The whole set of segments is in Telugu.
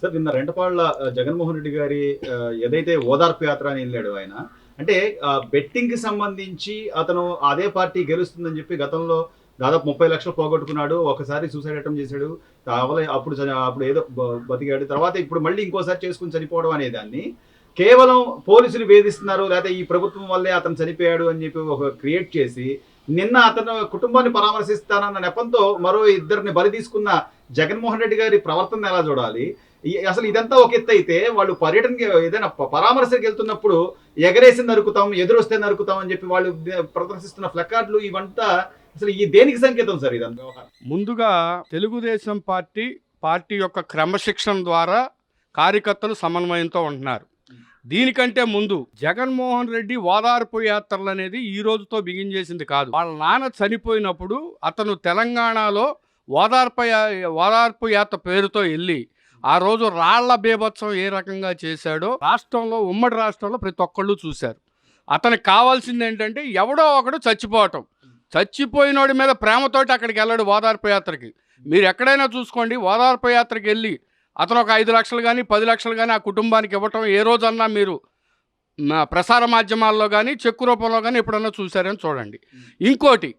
సార్ నిన్న రెంటపాళ్ళ జగన్మోహన్ రెడ్డి గారి ఏదైతే ఓదార్పు యాత్ర అని వెళ్ళాడు ఆయన, అంటే బెట్టింగ్‌కి సంబంధించి అతను అదే పార్టీ గెలుస్తుందని చెప్పి గతంలో దాదాపు 30 లక్షలు పోగొట్టుకున్నాడు. ఒకసారి సూసైడ్ అటెంప్ట్ చేశాడు. అప్పుడు ఏదో బతికాడు. తర్వాత ఇప్పుడు మళ్ళీ ఇంకోసారి చేసుకొని చనిపోవడం అనే దాన్ని కేవలం పోలీసులు వేధిస్తున్నారు, లేకపోతే ఈ ప్రభుత్వం వల్లే అతను చనిపోయాడు అని చెప్పి ఒక క్రియేట్ చేసి, నిన్న అతను కుటుంబాన్ని పరామర్శిస్తానన్న నెపంతో మరో ఇద్దరిని బలి తీసుకున్న జగన్మోహన్ రెడ్డి గారి ప్రవర్తన ఎలా చూడాలి? అసలు ఇదంతా ఒక ఎత్తు అయితే, వాళ్ళు పర్యటనకి ఏదైనా పరామర్శకి వెళ్తున్నప్పుడు ఎగరేసి నరుకుతాం, ఎదురొస్తే నరుకుతాం అని చెప్పి వాళ్ళు ప్రదర్శిస్తున్న ప్లకార్డులు ఇవంతా అసలు ఈ దేనికి సంకేతం సార్ ఇదంతా? ముందుగా తెలుగుదేశం పార్టీ యొక్క క్రమశిక్షణ ద్వారా కార్యకర్తలు సమన్వయంతో ఉంటున్నారు. దీనికంటే ముందు జగన్మోహన్ రెడ్డి ఓదార్పు యాత్రలు అనేది ఈ రోజుతో బిగిన్ చేసింది కాదు. వాళ్ళ నాన్న చనిపోయినప్పుడు అతను తెలంగాణలో ఓదార్పు యాత్ర పేరుతో వెళ్ళి ఆ రోజు రాళ్ల బీభత్సం ఏ రకంగా చేశాడో ఉమ్మడి రాష్ట్రంలో ప్రతి ఒక్కళ్ళు చూశారు. అతనికి కావాల్సింది ఏంటంటే ఎవడో ఒకడు చచ్చిపోవటం. చచ్చిపోయినోడి మీద ప్రేమతోటి అక్కడికి వెళ్ళాడు ఓదార్పు యాత్రకి. మీరు ఎక్కడైనా చూసుకోండి, ఓదార్పు యాత్రకి వెళ్ళి అతను ఒక 5 లక్షలు కానీ 10 లక్షలు కానీ ఆ కుటుంబానికి ఇవ్వటం ఏ రోజన్నా మీరు ప్రసార మాధ్యమాల్లో కానీ చెక్కు రూపంలో కానీ ఎప్పుడన్నా చూశారని చూడండి. ఇంకోటి,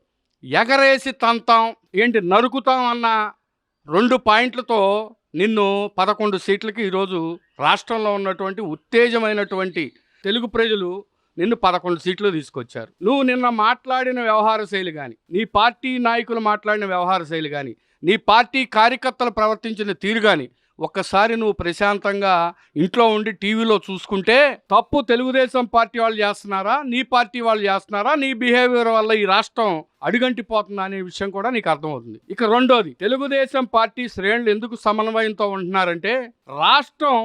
ఎగరేసి తంతాం ఏంటి నరుకుతాం అన్న 2 పాయింట్లతో నిన్ను 11 సీట్లకి ఈరోజు రాష్ట్రంలో ఉన్నటువంటి ఉత్తేజమైనటువంటి తెలుగు ప్రజలు నిన్ను 11 సీట్లు తీసుకొచ్చారు. నువ్వు నిన్న మాట్లాడిన వ్యవహార శైలి కానీ, నీ పార్టీ నాయకులు మాట్లాడిన వ్యవహార శైలి కానీ, నీ పార్టీ కార్యకర్తలు ప్రవర్తించిన తీరు కానీ ఒక్కసారి నువ్వు ప్రశాంతంగా ఇంట్లో ఉండి టీవీలో చూసుకుంటే, తప్పు తెలుగుదేశం పార్టీ వాళ్ళు చేస్తున్నారా, నీ పార్టీ వాళ్ళు చేస్తున్నారా, నీ బిహేవియర్ వల్ల ఈ రాష్ట్రం అడుగంటిపోతుందా అనే విషయం కూడా నీకు అర్థమవుతుంది. ఇక రెండోది, తెలుగుదేశం పార్టీ శ్రేణులు ఎందుకు సమన్వయంతో ఉంటున్నారంటే, రాష్ట్రం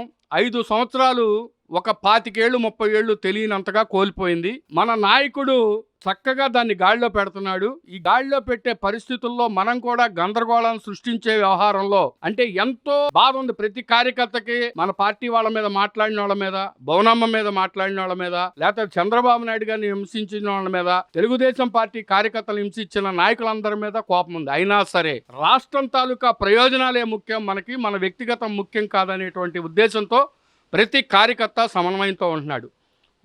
5 సంవత్సరాలు ఒక 25 ఏళ్ళు 30 ఏళ్ళు తెలియనంతగా కోల్పోయింది. మన నాయకుడు చక్కగా దాన్ని గాడిలో పెడుతున్నాడు. ఈ గాడిలో పెట్టే పరిస్థితుల్లో మనం కూడా గందరగోళం సృష్టించే వ్యవహారంలో అంటే ఎంతో బాధ ఉంది ప్రతి కార్యకర్తకి. మన పార్టీ వాళ్ళ మీద మాట్లాడిన వాళ్ళ మీద, భవనమ్మ మీద మాట్లాడిన వాళ్ళ మీద, లేకపోతే చంద్రబాబు నాయుడు గారిని హింసించిన వాళ్ళ మీద, తెలుగుదేశం పార్టీ కార్యకర్తలు హింసించిన నాయకులందరి మీద కోపం ఉంది. అయినా సరే రాష్ట్రం తాలూకా ప్రయోజనాలే ముఖ్యం, మనకి మన వ్యక్తిగతం ముఖ్యం కాదనేటువంటి ఉద్దేశంతో ప్రతి కార్యకర్త సమన్వయంతో ఉంటున్నాడు.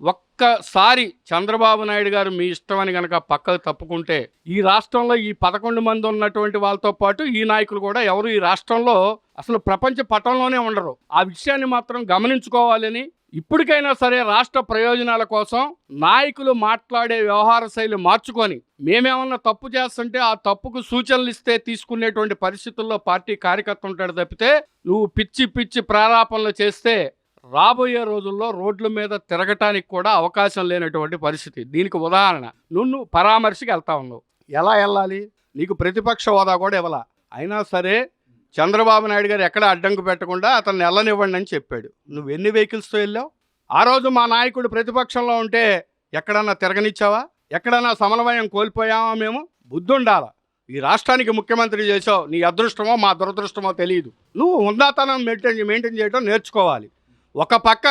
ఒక్కసారి చంద్రబాబు నాయుడు గారు మీ ఇష్టమని కనుక పక్కకు తప్పుకుంటే, ఈ రాష్ట్రంలో ఈ 11 మంది ఉన్నటువంటి వాళ్ళతో పాటు ఈ నాయకులు కూడా ఎవరు ఈ రాష్ట్రంలో అసలు ప్రపంచ పటంలోనే ఉండరు. ఆ విషయాన్ని మాత్రం గమనించుకోవాలని, ఇప్పటికైనా సరే రాష్ట్ర ప్రయోజనాల కోసం నాయకులు మాట్లాడే వ్యవహార శైలి మార్చుకొని, మేమేమన్నా తప్పు చేస్తుంటే ఆ తప్పుకు సూచనలు ఇస్తే తీసుకునేటువంటి పరిస్థితుల్లో పార్టీ కార్యకర్త ఉంటాడు తప్పితే, నువ్వు పిచ్చి ప్రారాపణలు చేస్తే రాబోయే రోజుల్లో రోడ్ల మీద తిరగటానికి కూడా అవకాశం లేనటువంటి పరిస్థితి. దీనికి ఉదాహరణ, నువ్వు పరామర్శకి వెళ్తా ఉన్నావు. ఎలా వెళ్ళాలి? నీకు ప్రతిపక్ష హోదా కూడా ఇవ్వాల. అయినా సరే చంద్రబాబు నాయుడు గారు ఎక్కడ అడ్డంకు పెట్టకుండా అతన్ని వెళ్ళనివ్వండి అని చెప్పాడు. నువ్వు ఎన్ని వెహికల్స్తో వెళ్ళావు? ఆ రోజు మా నాయకుడు ప్రతిపక్షంలో ఉంటే ఎక్కడన్నా తిరగనిచ్చావా? ఎక్కడన్నా సమన్వయం కోల్పోయావా? మేము బుద్ధుండాల. ఈ రాష్ట్రానికి ముఖ్యమంత్రి చేసావు, నీ అదృష్టమో మా దురదృష్టమో తెలియదు. నువ్వు ఉందాతనం మెయింటైన్ చేయడం నేర్చుకోవాలి. ఒక పక్క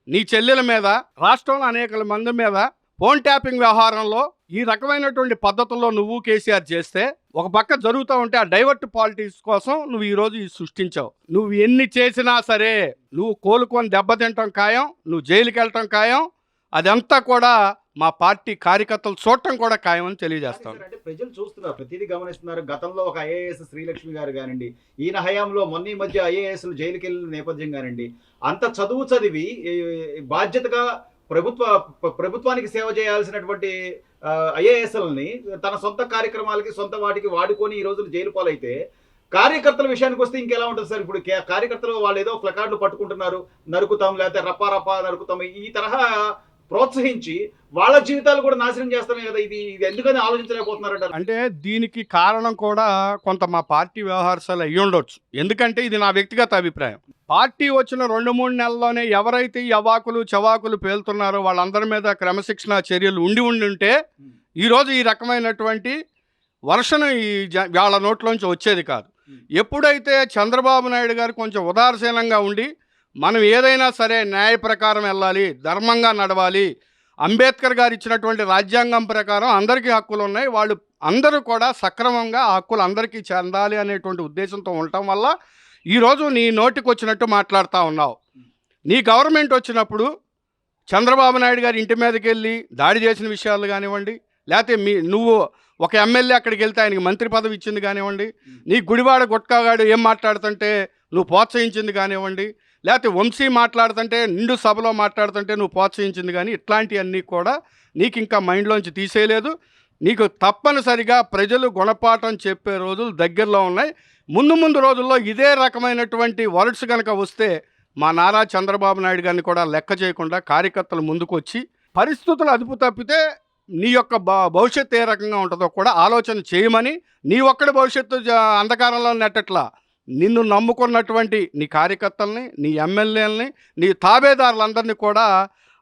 నీ చెల్లెల మీద, రాష్ట్రంలో అనేక మంది మీద ఫోన్ ట్యాపింగ్ వ్యవహారంలో ఈ రకమైనటువంటి పద్ధతుల్లో నువ్వు కేసీఆర్ చేస్తే, ఒక పక్క జరుగుతూ ఉంటే ఆ డైవర్ట్ పాలిటిక్స్ కోసం నువ్వు ఈరోజు సృష్టించావు. నువ్వు ఎన్ని చేసినా సరే నువ్వు కోలుకొని దెబ్బతింటం ఖాయం, నువ్వు జైలుకి వెళ్ళటం ఖాయం. అదంతా కూడా మా పార్టీ కార్యకర్తలు చూడటం కూడా ఖాయమని తెలియజేస్తాం. అంటే ప్రజలు చూస్తున్నారు, ప్రతిదీ గమనిస్తున్నారు. గతంలో ఒక ఐఏఎస్ శ్రీలక్ష్మి గారు కానివ్వండి, ఈయన హయాంలో మొన్న ఈ మధ్య ఐఏఎస్లు జైలుకి వెళ్ళిన నేపథ్యం కానివ్వండి, అంత చదువు చదివి బాధ్యతగా ప్రభుత్వానికి సేవ చేయాల్సినటువంటి ఐఏఎస్లని తన సొంత కార్యక్రమాలకి సొంత వాటికి వాడుకొని ఈ రోజులు జైలు పాలైతే, కార్యకర్తల విషయానికి వస్తే ఇంకెలా ఉంటుంది సార్? ఇప్పుడు కార్యకర్తలు వాళ్ళు ఏదో ప్లకార్డులు పట్టుకుంటున్నారు, నరుకుతాం లేకపోతే రప్పా నరుకుతాం, ఈ తరహా ప్రోత్సహించి వాళ్ళ జీవితాలు కూడా నాశనం చేస్తామే కదా. ఇది ఎందుకని ఆలోచించలేకపోతున్నారంట? అంటే దీనికి కారణం కూడా కొంత మా పార్టీ వ్యవహారాలు అయ్యి ఉండొచ్చు. ఎందుకంటే ఇది నా వ్యక్తిగత అభిప్రాయం. పార్టీ వచ్చిన 2-3 నెలల్లోనే ఎవరైతే ఈ అవాకులు చవాకులు పేలుతున్నారో వాళ్ళందరి మీద క్రమశిక్షణ చర్యలు ఉండి ఈరోజు ఈ రకమైనటువంటి వర్షం వాళ్ళ నోట్లోంచి వచ్చేది కాదు. ఎప్పుడైతే చంద్రబాబు నాయుడు గారు కొంచెం ఉదాసీనంగా ఉండి, మనం ఏదైనా సరే న్యాయ ప్రకారం వెళ్ళాలి, ధర్మంగా నడవాలి, అంబేద్కర్ గారు ఇచ్చినటువంటి రాజ్యాంగం ప్రకారం అందరికీ హక్కులు ఉన్నాయి, వాళ్ళు అందరూ కూడా సక్రమంగా ఆ హక్కులు అందరికీ చెందాలి అనేటువంటి ఉద్దేశంతో ఉండటం వల్ల ఈరోజు నీ నోటికి వచ్చినట్టు మాట్లాడుతూ ఉన్నావు. నీ గవర్నమెంట్ వచ్చినప్పుడు చంద్రబాబు నాయుడు గారి ఇంటి మీదకి వెళ్ళి దాడి చేసిన విషయాలు కానివ్వండి, లేకపోతే నువ్వు ఒక ఎమ్మెల్యే అక్కడికి వెళ్తే ఆయనకి మంత్రి పదవి ఇచ్చింది కానివ్వండి, నీ గుడివాడ గుట్కాగాడు ఏం మాట్లాడుతుంటే నువ్వు ప్రోత్సహించింది కానివ్వండి, లేకపోతే వంశీ మాట్లాడుతుంటే నిండు సభలో మాట్లాడుతుంటే నువ్వు ప్రోత్సహించింది కానీ ఇట్లాంటివన్నీ కూడా నీకు ఇంకా మైండ్లోంచి తీసేయలేదు. నీకు తప్పనిసరిగా ప్రజలు గుణపాఠం చెప్పే రోజులు దగ్గరలో ఉన్నాయి. ముందు రోజుల్లో ఇదే రకమైనటువంటి వర్డ్స్ కనుక వస్తే మా నారా చంద్రబాబు నాయుడు గారిని కూడా లెక్క చేయకుండా కార్యకర్తలు ముందుకు వచ్చి పరిస్థితులు అదుపు తప్పితే నీ యొక్క భవిష్యత్తు ఏ రకంగా ఉంటుందో కూడా ఆలోచన చేయమని, నీ ఒక్కడి భవిష్యత్తు అంధకారంలో నెట్టట్లా నిన్ను నమ్ముకున్నటువంటి నీ కార్యకర్తల్ని, నీ ఎమ్మెల్యేలని, నీ తాబేదారులందరినీ కూడా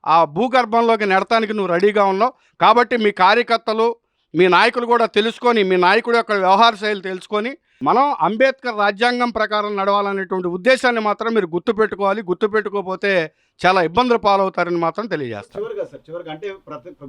ఆ భూగర్భంలోకి నెడతానికి నువ్వు రెడీగా ఉన్నావు. కాబట్టి మీ కార్యకర్తలు, మీ నాయకులు కూడా తెలుసుకొని, మీ నాయకుడు యొక్క వ్యవహార శైలి తెలుసుకొని మనం అంబేద్కర్ రాజ్యాంగం ప్రకారం నడవాలనేటువంటి ఉద్దేశాన్ని మాత్రం మీరు గుర్తుపెట్టుకోవాలి. గుర్తుపెట్టుకోకపోతే చాలా ఇబ్బందులు పాలవుతారని మాత్రం తెలియజేస్తారు. చివరిగా అంటే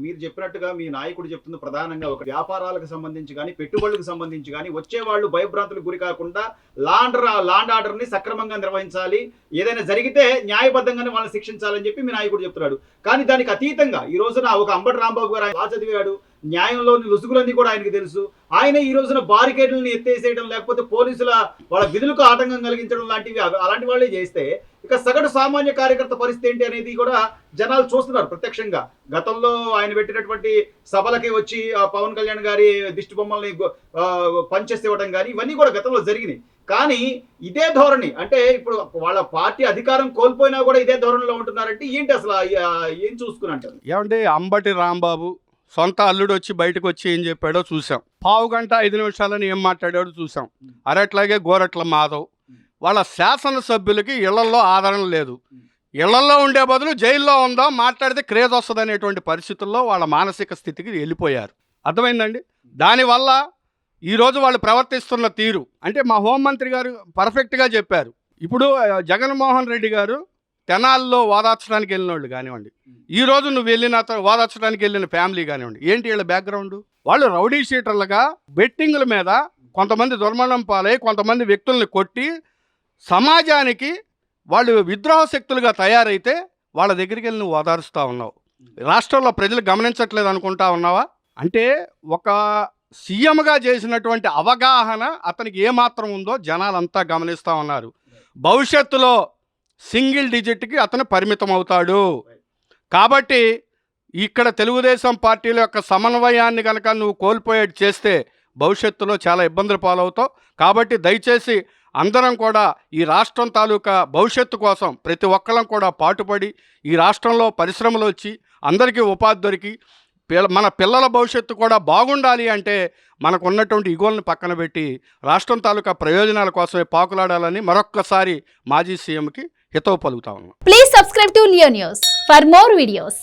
మీరు చెప్పినట్టుగా మీ నాయకుడు చెప్తుంది ప్రధానంగా ఒక వ్యాపారాలకు సంబంధించి కానీ, పెట్టుబడులకు సంబంధించి కానీ వచ్చే వాళ్ళు భయభ్రాంతులకు గురి కాకుండా లాండ్ ఆర్డర్ ని సక్రమంగా నిర్వహించాలి, ఏదైనా జరిగితే న్యాయబద్ధంగానే వాళ్ళని శిక్షించాలని చెప్పి మీ నాయకుడు చెప్తున్నాడు. కానీ దానికి అతీతంగా ఈ రోజున ఒక అంబటి రాంబాబు గారు ఆయన చదివాడు, న్యాయంలోని లుసుగులన్నీ కూడా ఆయనకు తెలుసు. ఆయన ఈ రోజున బారికేడ్లను ఎత్తేసేయడం, లేకపోతే పోలీసుల వాళ్ళ విధులకు ఆటంకం కలిగించడం లాంటివి అలాంటి వాళ్ళే చేస్తే ఇక సగటు సామాన్య కార్యకర్త పరిస్థితి ఏంటి అనేది కూడా జనాలు చూస్తున్నారు ప్రత్యక్షంగా. గతంలో ఆయన పెట్టినటువంటి సభలకి వచ్చి పవన్ కళ్యాణ్ గారి దిష్టి బొమ్మల్ని పనిచేసి ఇవ్వడం కానీ ఇవన్నీ కూడా గతంలో జరిగినాయి. కానీ ఇదే ధోరణి అంటే ఇప్పుడు వాళ్ళ పార్టీ అధికారం కోల్పోయినా కూడా ఇదే ధోరణిలో ఉంటున్నారంటే ఏంటి అసలు ఏం చూసుకుని అంటారు? ఏమంటే అంబటి రాంబాబు సొంత అల్లుడు వచ్చి బయటకు వచ్చి ఏం చెప్పాడో చూసాం. 15 గంట 5 నిమిషాలని ఏం మాట్లాడాడో చూసాం. అరట్లాగే గోరట్ల మాధవ్ వాళ్ళ శాసనసభ్యులకి ఇళ్లల్లో ఆదరణ లేదు. ఇళ్లల్లో ఉండే బదులు జైల్లో ఉందాం, మాట్లాడితే క్రేజ్ వస్తుంది అనేటువంటి పరిస్థితుల్లో వాళ్ళ మానసిక స్థితికి వెళ్ళిపోయారు. అర్థమైందండి? దానివల్ల ఈరోజు వాళ్ళు ప్రవర్తిస్తున్న తీరు అంటే మా హోంమంత్రి గారు పర్ఫెక్ట్గా చెప్పారు. ఇప్పుడు జగన్మోహన్ రెడ్డి గారు తెనాల్లో ఓదార్చడానికి వెళ్ళిన వాళ్ళు కానివ్వండి, ఈరోజు నువ్వు వెళ్ళిన ఓదార్చడానికి వెళ్ళిన ఫ్యామిలీ కానివ్వండి, ఏంటి వీళ్ళ బ్యాక్గ్రౌండ్? వాళ్ళు రౌడీ షీటర్లుగా బెట్టింగుల మీద కొంతమంది దుర్మరణం పాలై కొంతమంది వ్యక్తుల్ని కొట్టి సమాజానికి వాళ్ళు విద్రోహ శక్తులుగా తయారైతే వాళ్ళ దగ్గరికి వెళ్ళి నువ్వు ఓదారుస్తూ ఉన్నావు. రాష్ట్రంలో ప్రజలు గమనించట్లేదు అనుకుంటా ఉన్నావా? అంటే ఒక సీఎంగా చేసినటువంటి అవగాహన అతనికి ఏమాత్రం ఉందో జనాలంతా గమనిస్తూ ఉన్నారు. భవిష్యత్తులో సింగిల్ డిజిట్కి అతను పరిమితం అవుతాడు. కాబట్టి ఇక్కడ తెలుగుదేశం పార్టీల యొక్క సమన్వయాన్ని కనుక నువ్వు కోల్పోయేది చేస్తే భవిష్యత్తులో చాలా ఇబ్బందులు పాలవుతావు. కాబట్టి దయచేసి అందరం కూడా ఈ రాష్ట్రం తాలూకా భవిష్యత్తు కోసం ప్రతి ఒక్కరం కూడా పాటుపడి ఈ రాష్ట్రంలో పరిశ్రమలు వచ్చి అందరికీ ఉపాధి దొరికి మన పిల్లల భవిష్యత్తు కూడా బాగుండాలి అంటే మనకు ఉన్నటువంటి ఇగోల్ని పక్కన పెట్టి రాష్ట్రం తాలూకా ప్రయోజనాల కోసమే పాకులాడాలని మరొక్కసారి మాజీ సీఎంకి హితవు పలుకుతా ఉన్నాం. Please subscribe to Leo news for more videos.